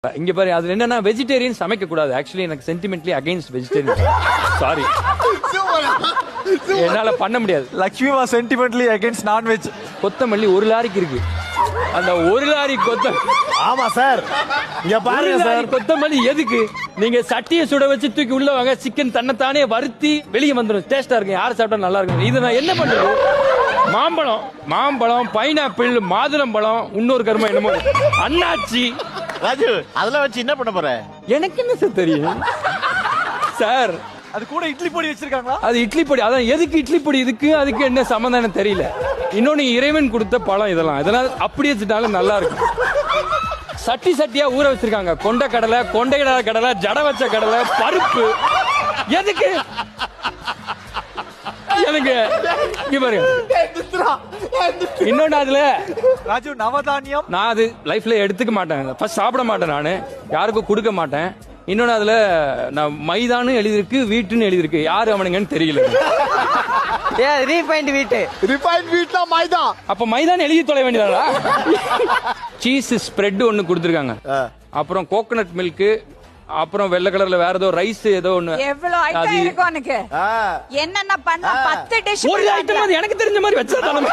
இங்க பாரு அதுல என்னன்னா வெஜிடேரியன் சமைக்க கூடாது. ஆக்சுவலி எனக்கு சென்டிமெண்ட்லி அகைன்ஸ்ட் வெஜிடேரியன். சாரி, என்னால பண்ண முடியாது. Lakshmi was sentimentally against non-veg. கொத்தமல்லி ஒரு லாரிக்கு இருக்கு. அந்த ஒரு லாரி ஆமா சார், இங்க பாருங்க சார், கொத்தமல்லி எதுக்கு? நீங்க சட்டியை சுட வச்சு தூக்கி உள்ள வாங்க, சிக்கன் தன்னைத்தானே வறுத்தி வெளியே வந்துடும். டேஸ்டா இருக்கு, யாரு சாப்பிட்டா நல்லா இருக்கும். இது நான் என்ன பண்றது? மாம்பழம், பைனாப்பிள், மாதுளம்பழம், இன்னொரு கருமா என்னமோ அண்ணாச்சி. ராஜு அதெல்லாம் வச்சு என்ன பண்ண போற? எனக்கு என்ன சார் தெரியும் சார். அது கூட இட்லி பொடி வச்சிருக்காங்களா? அது இட்லி பொடி. அதான் எதுக்கு இட்லி பொடி இதுக்கு அதுக்கு என்ன சம்பந்தம் தெரியல. இன்னொன்னு இறைவன் கொடுத்த பழம் இதெல்லாம் அப்படி வச்சுட்டாலும் நல்லா இருக்கும். சட்டியா ஊற வச்சிருக்காங்க. கொண்டை கடலை, ஜட வச்ச கடலை, பருப்பு. எதுக்கு எனக்கு பாருங்க. இன்னொன்னு அதுல ராஜு நவதானியம் நான் அது லைஃப்ல எடுத்துக்க மாட்டேன். ஃபர்ஸ்ட் சாப்பிட மாட்டேன், நானு யாருக்கும் கொடுக்க மாட்டேன். இன்னொன்னு அதுல நான் மைதான்னு எழுதிருக்கு, வீட்டுன்னு எழுதிருக்கு. யாரு அவனுங்கன்னு தெரியல. ரீஃபைண்ட் வீட்ல மைதா. அப்ப மைதான் எழுதி தொலை வேண்டியதா? சீஸ் ஸ்ப்ரெட் ஒன்னு கொடுத்துருக்காங்க, அப்புறம் கோகனட் மில்க், அப்புறம் வெள்ளை கலர்ல வேற ஏதோ ரைஸ் ஏதோ ஒண்ணு. எவ்வளவு ஐட்டம் இருக்கும் உனக்கு? என்னென்ன பண்ண 10 டிஷ். ஒரு ஐட்டம் எனக்கு தெரிஞ்ச மாதிரி வச்சா தானே.